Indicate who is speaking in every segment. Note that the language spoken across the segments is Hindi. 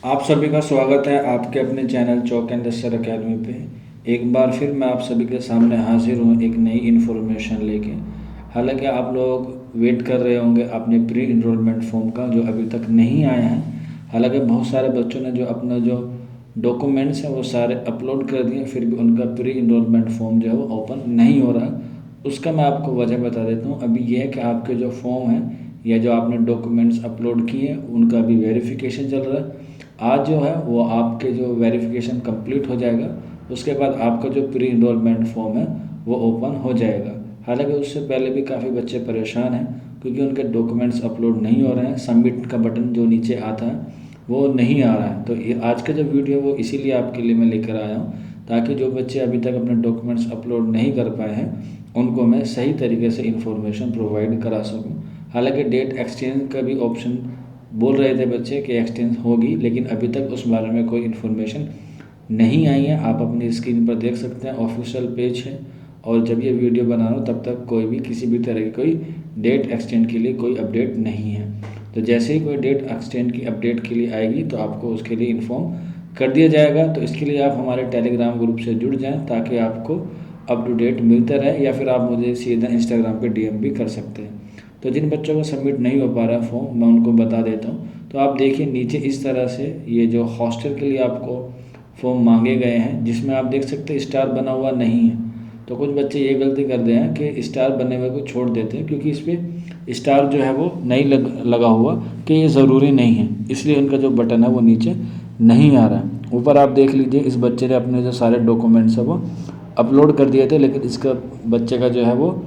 Speaker 1: आप सभी का स्वागत है आपके अपने चैनल चौक एंड दस्तर अकेडमी पे। एक बार फिर मैं आप सभी के सामने हाजिर हूँ एक नई इन्फॉर्मेशन लेके। हालांकि आप लोग वेट कर रहे होंगे अपने प्री इनरोलमेंट फॉर्म का, जो अभी तक नहीं आया है। हालांकि बहुत सारे बच्चों ने जो अपना जो डॉक्यूमेंट्स हैं वो सारे अपलोड कर दिए, फिर भी उनका प्री इनरोलमेंट फॉर्म जो है वो ओपन नहीं हो रहा है। उसका मैं आपको वजह बता देता हूँ। अभी ये है कि आपके जो फॉर्म है या जो आपने डॉक्यूमेंट्स अपलोड किए हैं उनका अभी वेरिफिकेशन चल रहा है। आज जो है वो आपके जो वेरिफिकेशन कंप्लीट हो जाएगा, उसके बाद आपका जो प्री इनरोलमेंट फॉर्म है वो ओपन हो जाएगा। हालांकि उससे पहले भी काफ़ी बच्चे परेशान हैं क्योंकि उनके डॉक्यूमेंट्स अपलोड नहीं हो रहे हैं। सबमिट का बटन जो नीचे आता है वो नहीं आ रहा है। तो ये आज का जो वीडियो वो इसीलिए आपके लिए मैं लेकर आया हूँ, ताकि जो बच्चे अभी तक अपने डॉक्यूमेंट्स अपलोड नहीं कर पाए हैं उनको मैं सही तरीके से इन्फॉर्मेशन प्रोवाइड करा सकूँ। हालांकि डेट एक्सचेंज का भी ऑप्शन बोल रहे थे बच्चे कि एक्सटेंड होगी, लेकिन अभी तक उस बारे में कोई इन्फॉर्मेशन नहीं आई है। आप अपनी स्क्रीन पर देख सकते हैं, ऑफिशियल पेज है। और जब ये वीडियो बना रहा हूँ तब तक कोई भी किसी भी तरह की कोई डेट एक्सटेंड के लिए कोई अपडेट नहीं है। तो जैसे ही कोई डेट एक्सटेंड की अपडेट के लिए आएगी तो आपको उसके लिए इन्फॉर्म कर दिया जाएगा। तो इसके लिए आप हमारे टेलीग्राम ग्रुप से जुड़ जाएं ताकि आपको अप टू डेट मिलता रहे, या फिर आप मुझे सीधा इंस्टाग्राम पे डीएम भी कर सकते हैं। तो जिन बच्चों को सबमिट नहीं हो पा रहा है फॉर्म, मैं उनको बता देता हूँ। तो आप देखिए नीचे इस तरह से ये जो हॉस्टल के लिए आपको फॉर्म मांगे गए हैं, जिसमें आप देख सकते हैं स्टार बना हुआ नहीं है। तो कुछ बच्चे ये गलती करते हैं कि स्टार बने हुए को छोड़ देते हैं, क्योंकि इस पर स्टार जो है वो नहीं लगा हुआ कि ये ज़रूरी नहीं है, इसलिए उनका जो बटन है वो नीचे नहीं आ रहा है। ऊपर आप देख लीजिए, इस बच्चे ने अपने जो सारे डॉक्यूमेंट्स है वो अपलोड कर दिए थे, लेकिन इसका बच्चे का जो है वो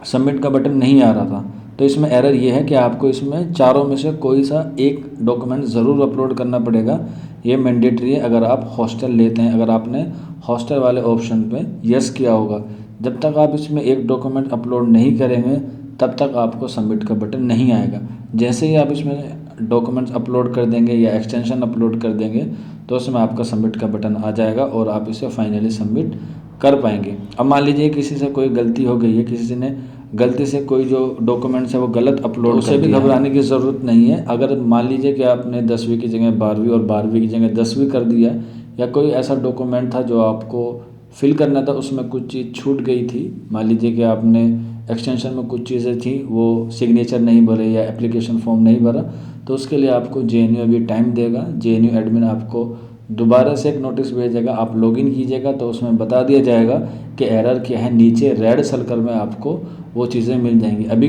Speaker 1: सबमिट का बटन नहीं आ रहा था। तो इसमें एरर ये है कि आपको इसमें चारों में से कोई सा एक डॉक्यूमेंट ज़रूर अपलोड करना पड़ेगा। ये मैंडेटरी है अगर आप हॉस्टल लेते हैं। अगर आपने हॉस्टल वाले ऑप्शन पे यस किया होगा, जब तक आप इसमें एक डॉक्यूमेंट अपलोड नहीं करेंगे तब तक आपको सबमिट का बटन नहीं आएगा। जैसे ही आप इसमें डॉक्यूमेंट्स अपलोड कर देंगे या एक्सटेंशन अपलोड कर देंगे तो उसमें आपका सबमिट का बटन आ जाएगा और आप इसे फाइनली सबमिट कर पाएंगे। अब मान लीजिए किसी से कोई गलती हो गई है, किसी ने गलती से कोई जो डॉक्यूमेंट्स है वो गलत अपलोड, तो उसे भी घबराने की ज़रूरत नहीं है। अगर मान लीजिए कि आपने 10वीं की जगह 12वीं और 12वीं की जगह 10वीं कर दिया, या कोई ऐसा डॉक्यूमेंट था जो आपको फिल करना था उसमें कुछ चीज़ छूट गई थी, मान लीजिए कि आपने एक्सटेंशन में कुछ चीज़ें थी वो सिग्नेचर नहीं भरे या एप्लीकेशन फॉर्म नहीं भरा, तो उसके लिए आपको जेएनयू अभी टाइम देगा। जेएनयू एडमिन आपको दोबारा से एक नोटिस भेजेगा, आप लॉगिन कीजिएगा तो उसमें बता दिया जाएगा कि एरर क्या है। नीचे रेड सर्कल में आपको वो चीज़ें मिल जाएंगी। अभी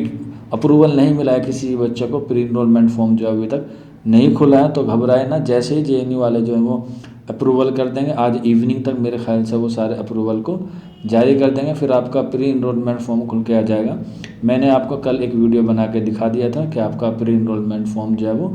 Speaker 1: अप्रूवल नहीं मिला है किसी बच्चे को, प्री इनरोलमेंट फॉर्म जो अभी तक नहीं खुला है, तो घबराए ना। जैसे ही जेएनयू वाले जो है वो अप्रूवल कर देंगे, आज इवनिंग तक मेरे ख्याल से वो सारे अप्रूवल को जारी कर देंगे, फिर आपका प्री इनरोलमेंट फॉर्म खुल के आ जाएगा। मैंने आपको कल एक वीडियो बना के दिखा दिया था कि आपका प्री इनरोलमेंट फॉर्म जो है वो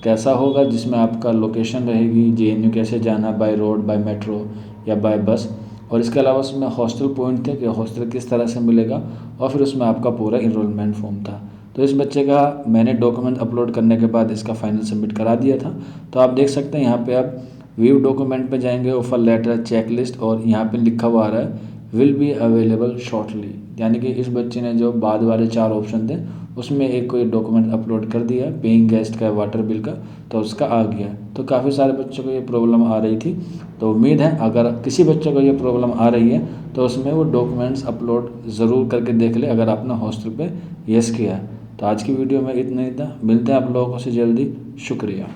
Speaker 1: कैसा होगा, जिसमें आपका लोकेशन रहेगी, जेएनयू कैसे जाना, बाय रोड, बाय मेट्रो या बाय बस, और इसके अलावा उसमें हॉस्टल पॉइंट थे कि हॉस्टल किस तरह से मिलेगा, और फिर उसमें आपका पूरा इनरोलमेंट फॉर्म था। तो इस बच्चे का मैंने डॉक्यूमेंट अपलोड करने के बाद इसका फाइनल सबमिट करा दिया था। तो आप देख सकते हैं यहाँ पे आप व्यू डॉक्यूमेंट पे जाएंगे, ऑफर लेटर, चेकलिस्ट, और यहाँ पे लिखा हुआ आ रहा है विल बी अवेलेबल शॉर्टली। यानी कि इस बच्चे ने जो बाद वाले 4 ऑप्शन थे उसमें एक कोई डॉक्यूमेंट अपलोड कर दिया, पेइंग गेस्ट का, वाटर बिल का, तो उसका आ गया। तो काफ़ी सारे बच्चों को ये प्रॉब्लम आ रही थी। तो उम्मीद है अगर किसी बच्चे को ये प्रॉब्लम आ रही है तो उसमें वो डॉक्यूमेंट्स अपलोड ज़रूर करके देख ले, अगर आपने हॉस्टल पे यस किया है। तो आज की वीडियो में इतना ही था, मिलते हैं आप लोगों से जल्दी। शुक्रिया।